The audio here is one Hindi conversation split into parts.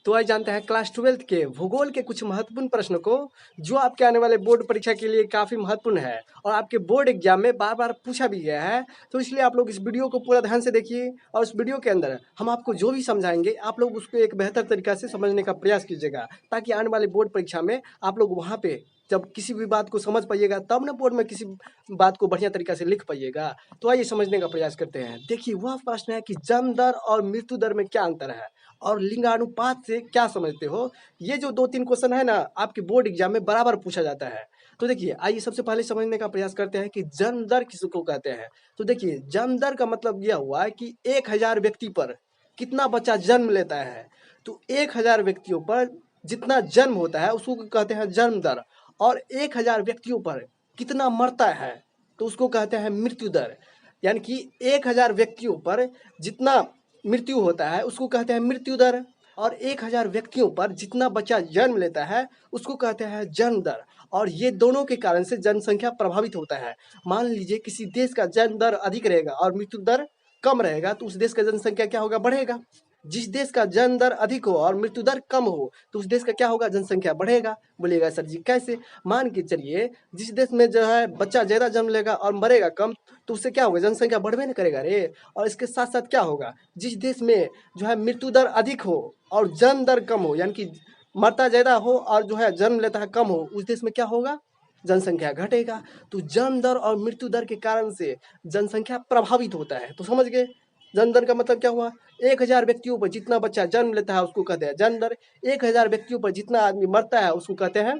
तो आज जानते हैं क्लास 12th के भूगोल के कुछ महत्वपूर्ण प्रश्नों को, जो आपके आने वाले बोर्ड परीक्षा के लिए काफ़ी महत्वपूर्ण है और आपके बोर्ड एग्जाम में बार बार पूछा भी गया है। तो इसलिए आप लोग इस वीडियो को पूरा ध्यान से देखिए और इस वीडियो के अंदर हम आपको जो भी समझाएंगे आप लोग उसको एक बेहतर तरीका से समझने का प्रयास कीजिएगा, ताकि आने वाले बोर्ड परीक्षा में आप लोग वहाँ पे जब किसी भी बात को समझ पाइएगा तब ना बोर्ड में किसी बात को बढ़िया तरीका से लिख पाइएगा। तो आइए समझने का प्रयास करते हैं। देखिए, वह प्रश्न है कि जन्म दर और मृत्यु दर में क्या अंतर है और लिंगानुपात से क्या समझते हो। ये जो 2-3 क्वेश्चन है ना, आपके बोर्ड एग्जाम में बराबर पूछा जाता है। तो देखिए, आइए सबसे पहले समझने का प्रयास करते हैं कि जन्म दर किसको कहते हैं। तो देखिए, जन्म दर का मतलब यह हुआ है कि 1000 व्यक्ति पर कितना बच्चा जन्म लेता है। तो 1000 व्यक्तियों पर जितना जन्म होता है उसको कहते हैं जन्म दर, और 1000 व्यक्तियों पर कितना मरता है तो उसको कहते हैं मृत्यु दर। यानी कि 1000 व्यक्तियों पर जितना मृत्यु होता है उसको कहते हैं मृत्यु दर, और 1000 व्यक्तियों पर जितना बच्चा जन्म लेता है उसको कहते हैं जन्म दर। और ये दोनों के कारण से जनसंख्या प्रभावित होता है। मान लीजिए किसी देश का जन्म दर अधिक रहेगा और मृत्यु दर कम रहेगा तो उस देश का जनसंख्या क्या होगा, बढ़ेगा। जिस देश का जन्म दर अधिक हो और मृत्यु दर कम हो तो उस देश का क्या होगा, जनसंख्या बढ़ेगा। बोलिएगा सर जी कैसे। मान के चलिए जिस देश में जो है बच्चा ज़्यादा जन्म लेगा और मरेगा कम, तो उससे क्या होगा, जनसंख्या बढ़वे नहीं करेगा रे। और इसके साथ साथ क्या होगा, जिस देश में जो है मृत्यु दर अधिक हो और जन्म दर कम हो, यानी कि मरता ज़्यादा हो और जो है जन्म लेता है कम हो, उस देश में क्या होगा, जनसंख्या घटेगा। तो जन्म दर और मृत्यु दर के कारण से जनसंख्या प्रभावित होता है। तो समझ गए, जन्म दर का मतलब क्या हुआ, 1000 व्यक्तियों पर जितना बच्चा जन्म लेता है उसको कहते हैं जन्म दर, 1000 व्यक्तियों पर जितना आदमी मरता है उसको कहते हैं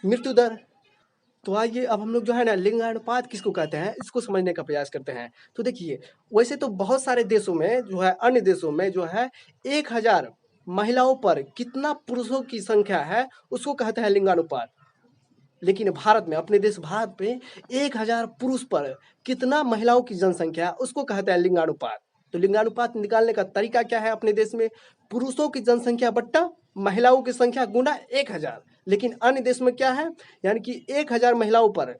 मृत्यु दर। तो आइए अब हम लोग जो है ना लिंगानुपात किसको कहते हैं इसको समझने का प्रयास करते हैं। तो देखिए, वैसे तो बहुत सारे देशों में जो है, अन्य देशों में जो है 1000 महिलाओं पर कितना पुरुषों की संख्या है उसको कहते हैं लिंगानुपात। लेकिन भारत में, अपने देश भारत में 1000 पुरुष पर कितना महिलाओं की जनसंख्या है उसको कहते हैं लिंगानुपात। तो लिंगानुपात निकालने का तरीका क्या है अपने देश में, पुरुषों की जनसंख्या बट्टा महिलाओं की संख्या गुना 1000। लेकिन अन्य देश में क्या है, यानी कि 1000 महिलाओं पर,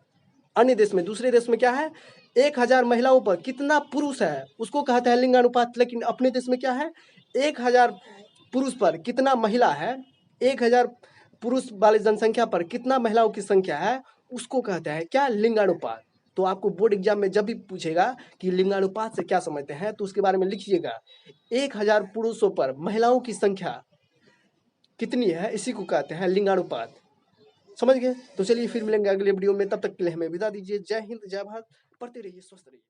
अन्य देश में, दूसरे देश में क्या है, 1000 महिलाओं पर कितना पुरुष है उसको कहते हैं लिंगानुपात। लेकिन अपने देश में क्या है, 1000 पुरुष पर कितना महिला है, 1000 पुरुष वाले जनसंख्या पर कितना महिलाओं की संख्या है उसको कहते हैं क्या, लिंगानुपात। तो आपको बोर्ड एग्जाम में जब भी पूछेगा कि लिंगानुपात से क्या समझते हैं तो उसके बारे में लिखिएगा, 1000 पुरुषों पर महिलाओं की संख्या कितनी है इसी को कहते हैं लिंगानुपात। समझ गए। तो चलिए फिर मिलेंगे अगले वीडियो में, तब तक के लिए हमें विदा दीजिए। जय हिंद, जय भारत। पढ़ते रहिए, स्वस्थ रहिए।